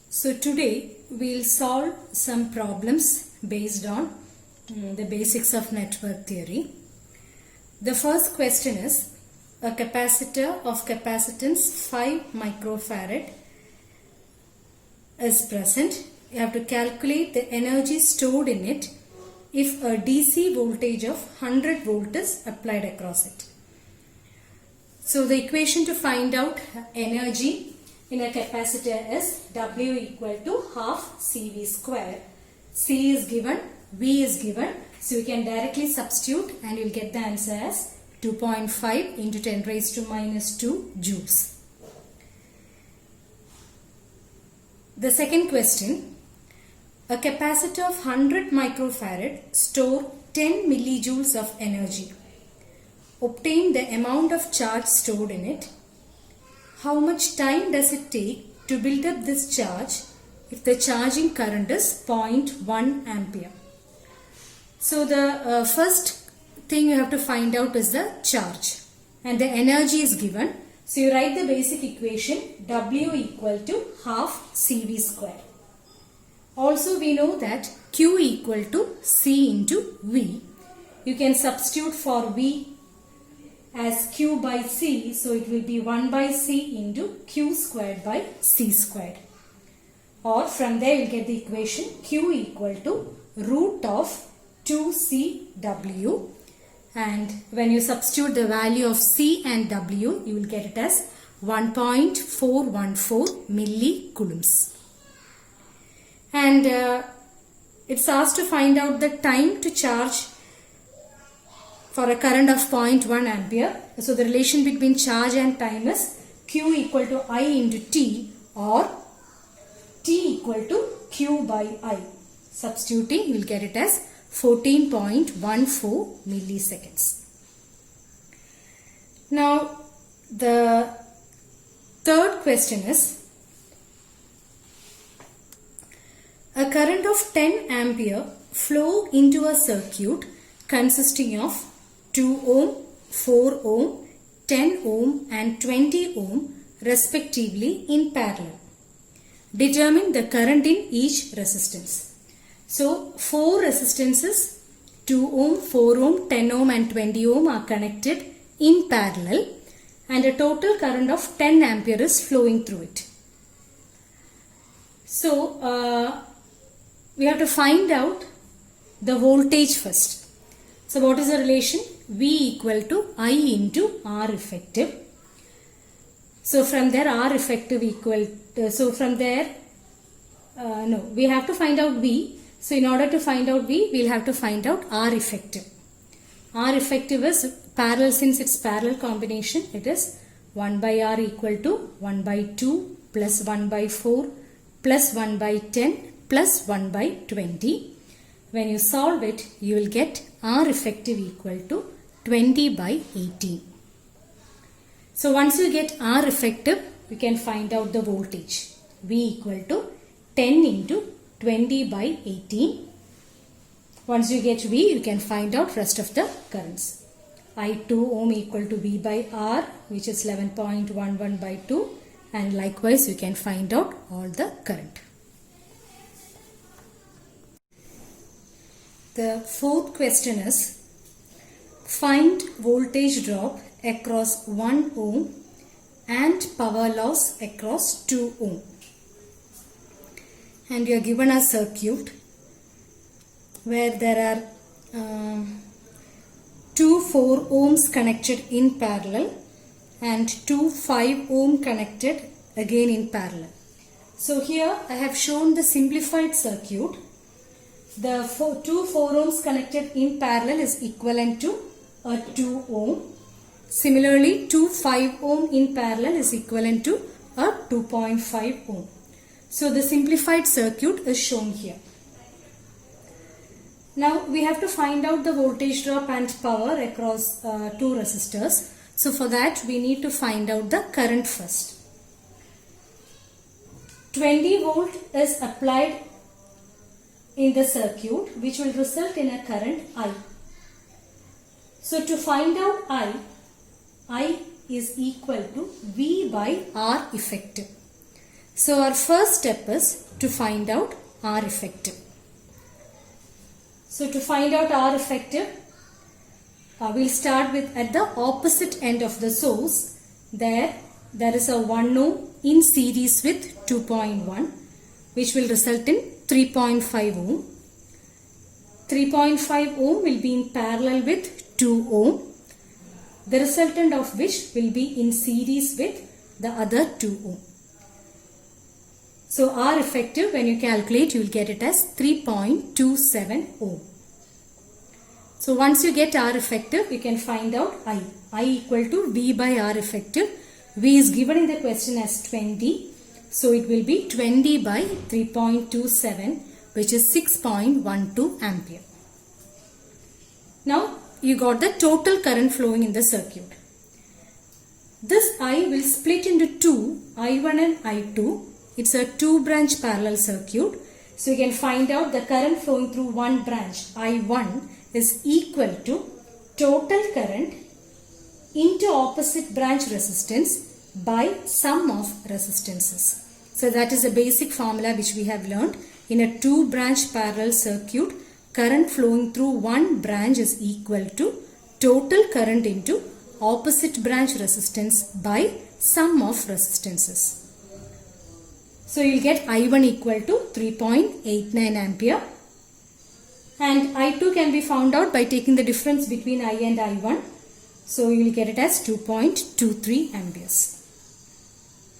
So today we'll solve some problems based on the basics of network theory. The first question is a capacitor of capacitance 5 microfarad is present. You have to calculate the energy stored in it if a DC voltage of 100 volt is applied across it. So the equation to find out energy in a capacitor is W equal to half CV square. C is given, V is given. So we can directly substitute and you'll get the answer as 2.5 into 10 raised to minus 2 joules. The second question. A capacitor of 100 microfarad store 10 millijoules of energy. Obtain the amount of charge stored in it. How much time does it take to build up this charge if the charging current is 0.1 ampere? So the first thing you have to find out is the charge and the energy is given. So you write the basic equation W equal to half CV square. Also we know that Q equal to C into V. You can substitute for V as Q by C, so it will be 1 by C into Q squared by C squared. Or from there you will get the equation Q equal to root of 2CW, and when you substitute the value of C and W you will get it as 1.414 millicoulombs. And it's asked to find out the time to charge for a current of 0.1 ampere. So the relation between charge and time is Q equal to I into T or T equal to Q by I. Substituting, you will get it as 14.14 milliseconds. Now the third question is a current of 10 ampere flow into a circuit consisting of 2 ohm, 4 ohm, 10 ohm and 20 ohm respectively in parallel. Determine the current in each resistance. So 4 resistances 2 ohm, 4 ohm, 10 ohm and 20 ohm are connected in parallel and a total current of 10 ampere is flowing through it. So we have to find out the voltage first. So what is the relation? V equal to I into R effective. So from there R effective equal to, so from there we have to find out V. So in order to find out V, we will have to find out R effective. R effective is parallel, since it's parallel combination, it is 1 by R equal to 1 by 2 plus 1 by 4 plus 1 by 10 plus 1 by 20. When you solve it, you will get R effective equal to 20 by 18. So once you get R effective, you can find out the voltage. V equal to 10 into 20 by 18. Once you get V, you can find out rest of the currents. I2 ohm equal to V by R, which is 11.11 by 2, and likewise you can find out all the current. The fourth question is find voltage drop across 1 ohm and power loss across 2 ohm. And you are given a circuit where there are 2 4 ohms connected in parallel and 2 5 ohm connected again in parallel. So here I have shown the simplified circuit. The 2 4 ohms connected in parallel is equivalent to a 2 ohm. Similarly, 2 5 ohm in parallel is equivalent to a 2.5 ohm. So the simplified circuit is shown here. Now we have to find out the voltage drop and power across 2 resistors. So for that we need to find out the current first. 20 volt is applied in the circuit which will result in a current I. So to find out I is equal to V by R effective. So our first step is to find out R effective. So to find out R effective, we'll start with at the opposite end of the source. There is a 1 ohm in series with 2.1, which will result in 3.5 ohm. 3.5 ohm will be in parallel with 2 ohm, the resultant of which will be in series with the other 2 ohm. So R effective, when you calculate, you will get it as 3.27 ohm. So once you get R effective, you can find out I. I equal to V by R effective. V is given in the question as 20. So it will be 20 by 3.27, which is 6.12 ampere. Now you got the total current flowing in the circuit. This I will split into two, I1 and I2. It's a two branch parallel circuit. So you can find out the current flowing through one branch, I1, is equal to total current into opposite branch resistance by sum of resistances. So that is a basic formula which we have learned. In a two branch parallel circuit, current flowing through one branch is equal to total current into opposite branch resistance by sum of resistances. So you will get I1 equal to 3.89 ampere. And I2 can be found out by taking the difference between I and I1. So you will get it as 2.23 amperes.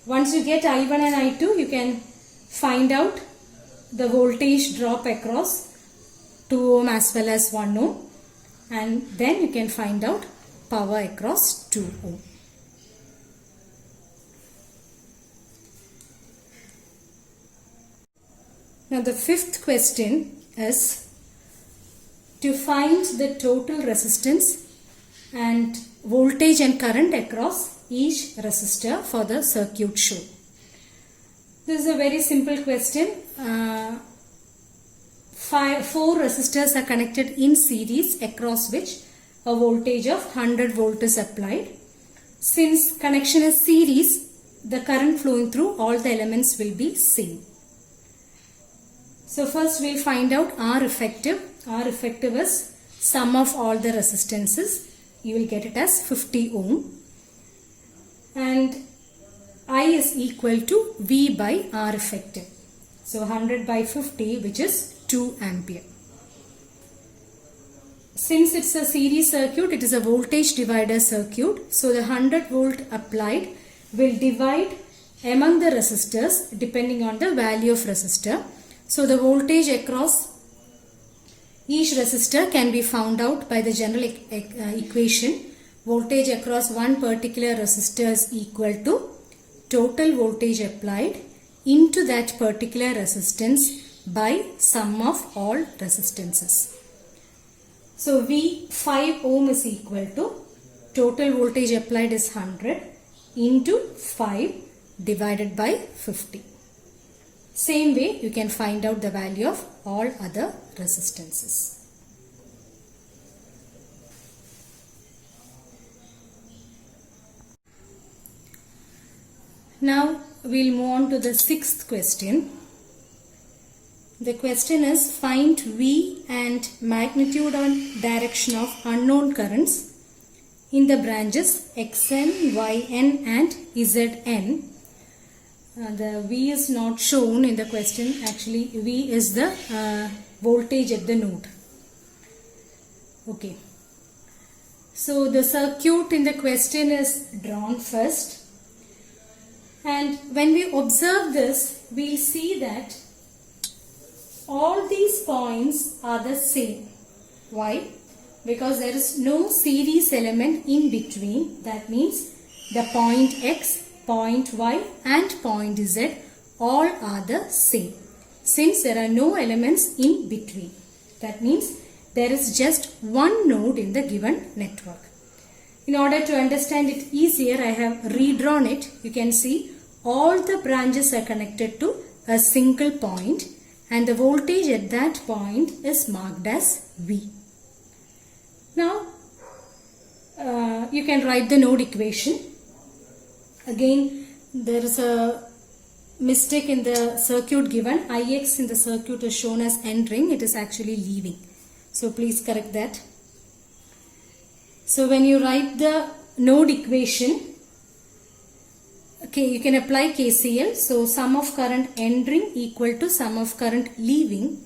Once you get I1 and I2, you can find out the voltage drop across 2 ohm as well as 1 ohm. And then you can find out power across 2 ohm. Now the fifth question is to find the total resistance and voltage and current across each resistor for the circuit shown. This is a very simple question. 4 resistors are connected in series across which a voltage of 100 volt is applied. Since connection is series, the current flowing through all the elements will be same. So first we will find out R effective. R effective is sum of all the resistances. You will get it as 50 ohm. And I is equal to V by R effective. So 100 by 50, which is 2 ampere. Since it's a series circuit, it is a voltage divider circuit. So the 100 volt applied will divide among the resistors depending on the value of resistor. So the voltage across each resistor can be found out by the general equation. Voltage across one particular resistor is equal to total voltage applied into that particular resistance by sum of all resistances. So V 5 ohm is equal to total voltage applied is 100 into 5 divided by 50. Same way you can find out the value of all other resistances. Now we will move on to the sixth question. The question is find V and magnitude and direction of unknown currents in the branches Xn, Yn and Zn. The V is not shown in the question. Actually, V is the voltage at the node. Okay. So the circuit in the question is drawn first. And when we observe this, we will see that all these points are the same. Why? Because there is no series element in between. That means the point X, point Y and point Z all are the same. Since there are no elements in between. That means there is just one node in the given network. In order to understand it easier, I have redrawn it. You can see all the branches are connected to a single point and the voltage at that point is marked as V. Now, you can write the node equation. Again, there is a mistake in the circuit given. Ix in the circuit is shown as entering. It is actually leaving. So please correct that. So when you write the node equation, okay, you can apply KCL. So sum of current entering equal to sum of current leaving.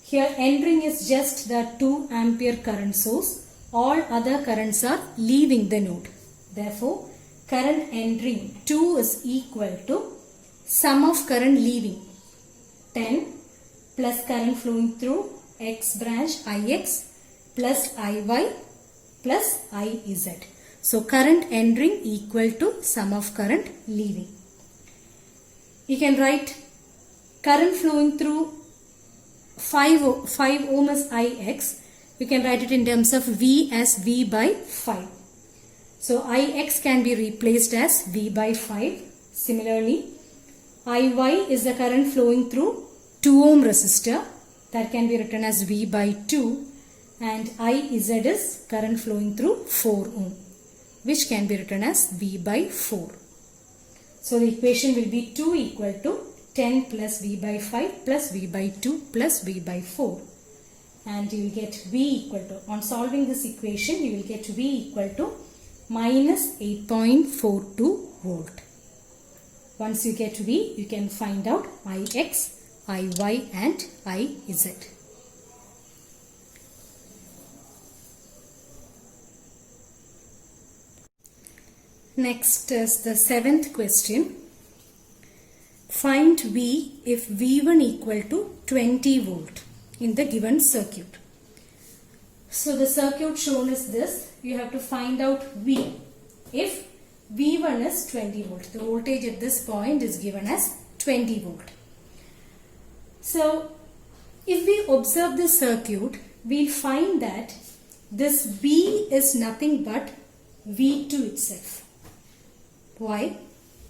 Here entering is just the 2 ampere current source. All other currents are leaving the node. Therefore, current entering 2 is equal to sum of current leaving 10 plus current flowing through X branch Ix plus Iy plus Iz. So current entering equal to sum of current leaving. You can write current flowing through 5 ohm as Ix. You can write it in terms of V as V by 5. So Ix can be replaced as V by 5. Similarly, Iy is the current flowing through 2 ohm resistor. That can be written as V by 2. And Iz is current flowing through 4 ohm, which can be written as V by 4. So the equation will be 2 equal to 10 plus V by 5 plus V by 2 plus V by 4. And you will get V equal to, on solving this equation, you will get V equal to minus 8.42 volt. Once you get V, you can find out Ix, Iy and Iz. Next is the 7th question. Find V if V1 equal to 20 volt in the given circuit. So the circuit shown is this. You have to find out V if V1 is 20 volt. The voltage at this point is given as 20 volt. So if we observe the circuit, we'll find that this V is nothing but V2 itself. Why?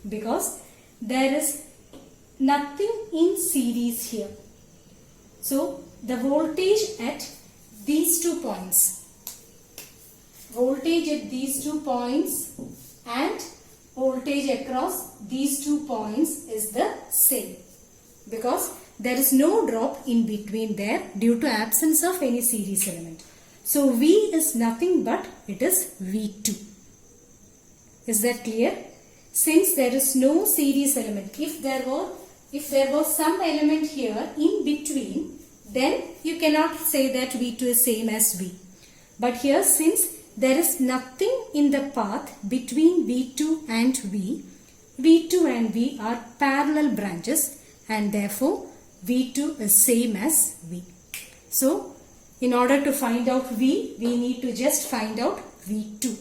Because there is nothing in series here. So the voltage at these 2 points, and voltage across these 2 points is the same, because there is no drop in between there due to absence of any series element. So V is nothing but it is V2. Is that clear? Since there is no series element, if there was some element here in between, then you cannot say that V2 is same as V. But here, since there is nothing in the path between V2 and V, V2 and V are parallel branches, and therefore V2 is same as V. So in order to find out V, we need to just find out V2.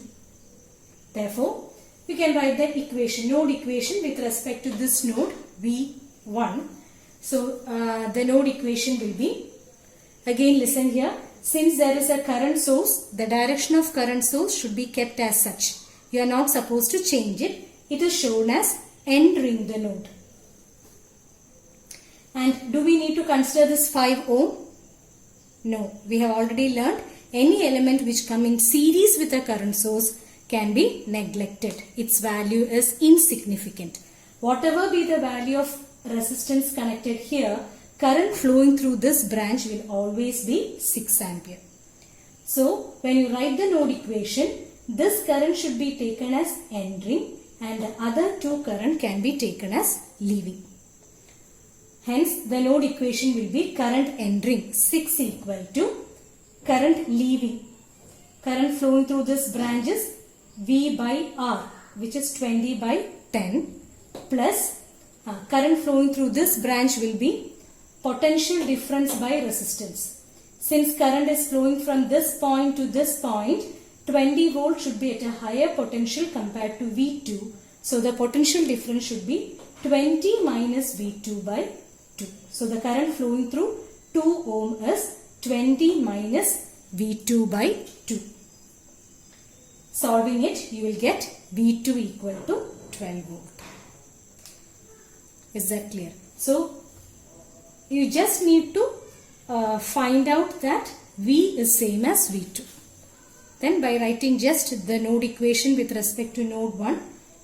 Therefore, we can write the equation, node equation with respect to this node V1. So the node equation will be, again listen here, since there is a current source, the direction of current source should be kept as such. You are not supposed to change it. It is shown as entering the node. And do we need to consider this 5 ohm? No, we have already learned any element which come in series with a current source can be neglected. Its value is insignificant. Whatever be the value of resistance connected here, current flowing through this branch will always be 6 ampere. So when you write the node equation, this current should be taken as entering and the other 2 current can be taken as leaving. Hence the node equation will be current entering 6 equal to current leaving. Current flowing through this branch is V by R, which is 20 by 10, plus current flowing through this branch will be potential difference by resistance. Since current is flowing from this point to this point, 20 volt should be at a higher potential compared to V2. So the potential difference should be 20 minus V2 by 2. So the current flowing through 2 ohm is 20 minus V2 by 2. Solving it, you will get V2 equal to 12 volt. Is that clear? So you just need to find out that V is same as V2. Then by writing just the node equation with respect to node 1,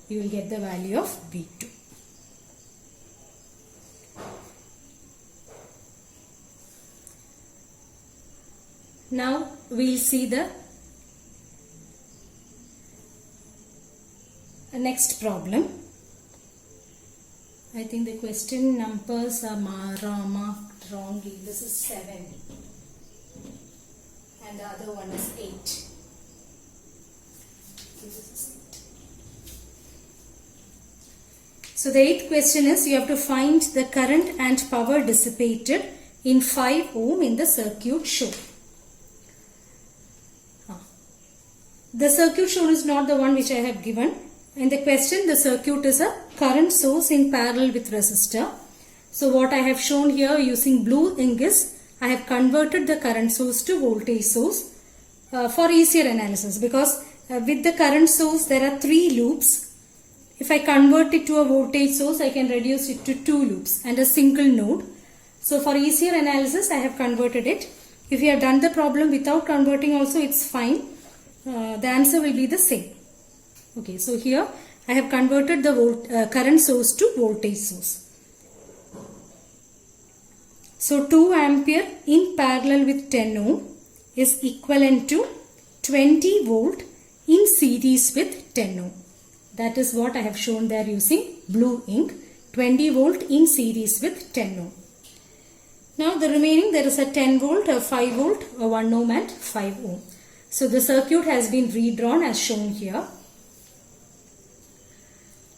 you will get the value of V2. Now we'll see the next problem. I think the question numbers are marked wrongly. This is 7 and the other one is 8. So the 8th question is, you have to find the current and power dissipated in 5 ohm in the circuit shown. The circuit shown is not the one which I have given. In the question, the circuit is a current source in parallel with resistor. So what I have shown here using blue ink is, I have converted the current source to voltage source for easier analysis, because with the current source there are 3 loops. If I convert it to a voltage source, I can reduce it to 2 loops and a single node. So for easier analysis, I have converted it. If you have done the problem without converting also, it's fine. The answer will be the same. Okay, so here I have converted the current source to voltage source. So 2 ampere in parallel with 10 ohm is equivalent to 20 volt in series with 10 ohm. That is what I have shown there using blue ink. 20 volt in series with 10 ohm. Now the remaining, there is a 10 volt, a 5 volt, a 1 ohm and 5 ohm. So the circuit has been redrawn as shown here.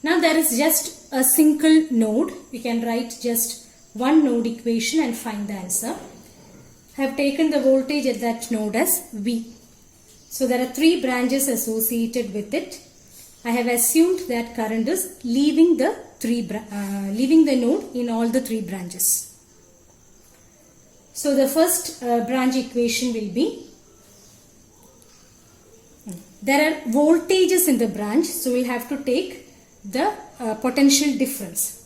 Now there is just a single node. We can write just one node equation and find the answer. I have taken the voltage at that node as V. So there are 3 branches associated with it. I have assumed that current is leaving the node in all the 3 branches. So the first branch equation will be, there are voltages in the branch, so we'll have to take the potential difference.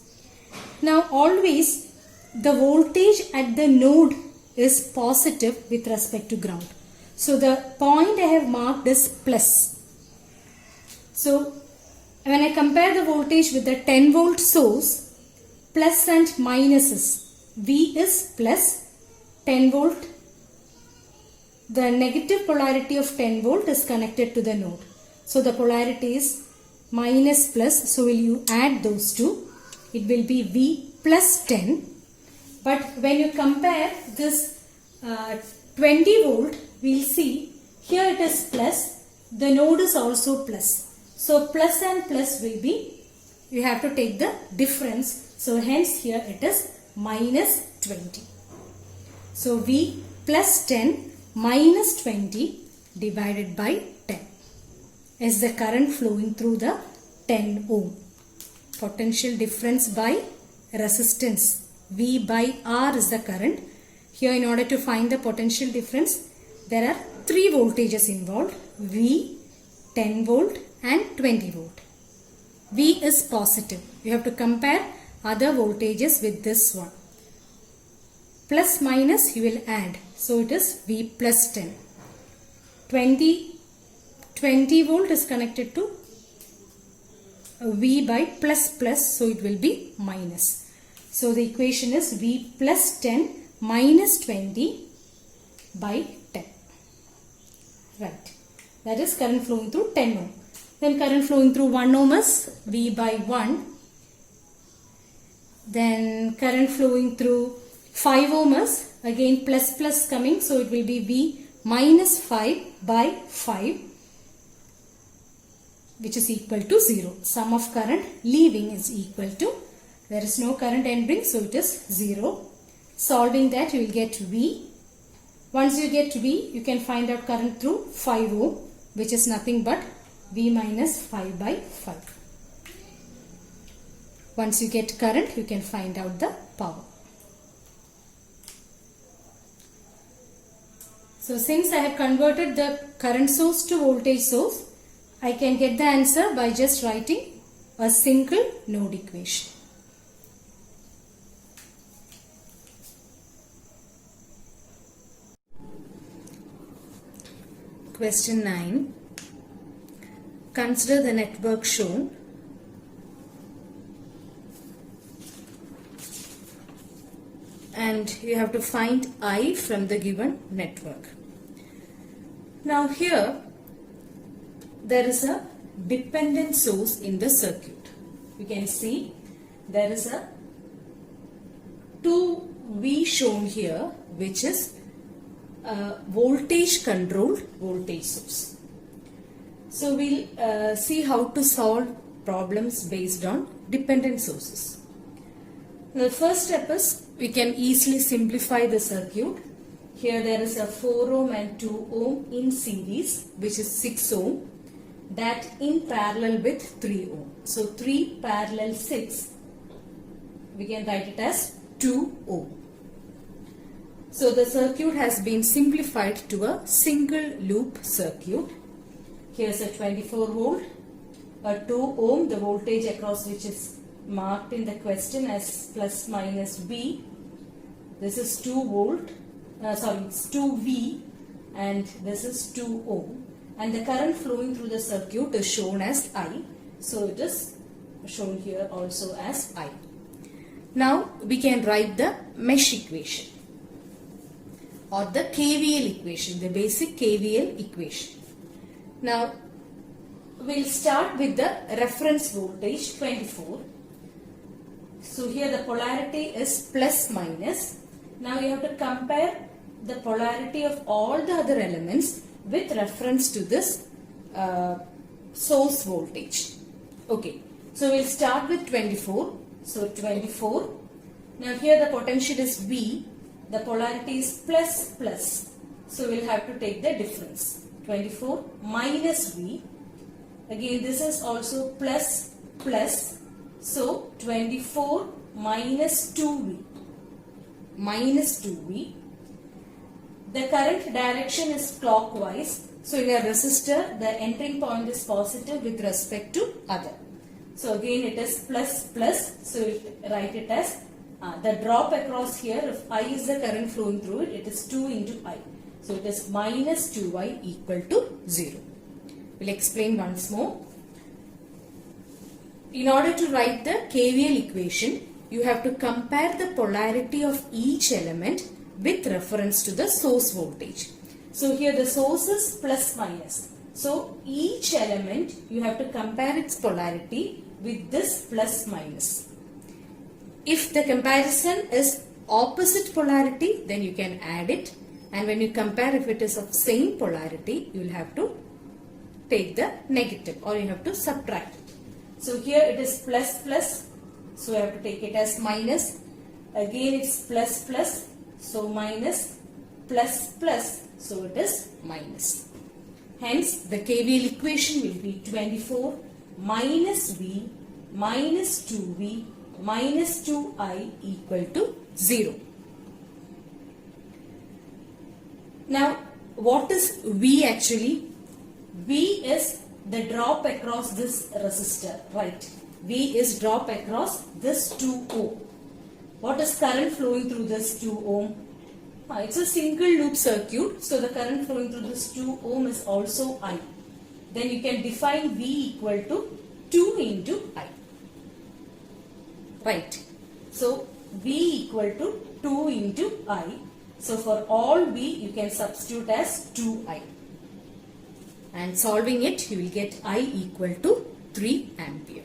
Now always the voltage at the node is positive with respect to ground. So the point I have marked is plus. So when I compare the voltage with the 10 volt source, plus and minuses, V is plus, 10 volt, the negative polarity of 10 volt is connected to the node. So the polarity is minus plus, so will you add those two, it will be V plus 10. But when you compare this 20 volt, we will see here it is plus, the node is also plus. So plus and plus will be, you have to take the difference. So hence here it is minus 20. So V plus 10 minus 20 divided by 10 is the current flowing through the 10 ohm. Potential difference by resistance. V by R is the current. Here in order to find the potential difference, there are 3 voltages involved. V, 10 volt and 20 volt. V is positive. You have to compare other voltages with this one. Plus minus you will add. So it is V plus 10. 20 volt is connected to V by plus plus, so it will be minus. So the equation is V plus 10 minus 20 by 10. Right. That is current flowing through 10 ohm. Then current flowing through 1 ohm is V by 1. Then current flowing through 5 ohm is again plus plus coming, so it will be V minus 5 by 5, which is equal to 0. Sum of current leaving is equal to, there is no current entering, so it is 0. Solving that, you will get V. Once you get V, you can find out current through 5 ohm, which is nothing but V minus 5 by 5. Once you get current, you can find out the power. So since I have converted the current source to voltage source, I can get the answer by just writing a single node equation. Question 9. Consider the network shown. And you have to find I from the given network. Now here there is a dependent source in the circuit. You can see there is a 2V shown here, which is a voltage controlled voltage source. So we'll see how to solve problems based on dependent sources. The first step is we can easily simplify the circuit. Here there is a 4 ohm and 2 ohm in series, which is 6 ohm, that in parallel with 3 ohm. So 3 parallel 6, we can write it as 2 ohm. So the circuit has been simplified to a single loop circuit. Here's a 24 volt, a 2 ohm, the voltage across which is marked in the question as plus minus V. This is 2 volt, it's 2V, and this is 2 ohm. And the current flowing through the circuit is shown as I. So it is shown here also as I. Now we can write the mesh equation or the KVL equation, the basic KVL equation. Now we'll start with the reference voltage 24. So here the polarity is plus minus. Now you have to compare the polarity of all the other elements with reference to this source voltage. Okay, so we'll start with 24. So 24. Now here the potential is V. The polarity is plus plus. So we'll have to take the difference. 24 minus V. Again this is also plus plus. So 24 minus 2V. Minus 2V. The current direction is clockwise. So in a resistor, the entering point is positive with respect to other. So again it is plus plus. So we'll write it as the drop across here, if I is the current flowing through it, it is 2 into I. So it is minus 2I equal to 0. We'll explain once more. In order to write the KVL equation, you have to compare the polarity of each element with reference to the source voltage. So here the source is plus minus. So each element you have to compare its polarity with this plus minus. If the comparison is opposite polarity, then you can add it, and when you compare if it is of same polarity, you will have to take the negative or you have to subtract it. So here it is plus plus, so you have to take it as minus. Again it's plus plus, so minus, plus plus, so it is minus. Hence the KVL equation will be 24 minus V minus 2V minus 2I equal to 0. Now what is V actually? V is the drop across this resistor, right? V is drop across this 2 ohm. What is current flowing through this 2 ohm? It's a single loop circuit, so the current flowing through this 2 ohm is also I. Then you can define V equal to 2 into I. Right. So V equal to 2 into I. So for all V you can substitute as 2I. And solving it, you will get I equal to 3 ampere.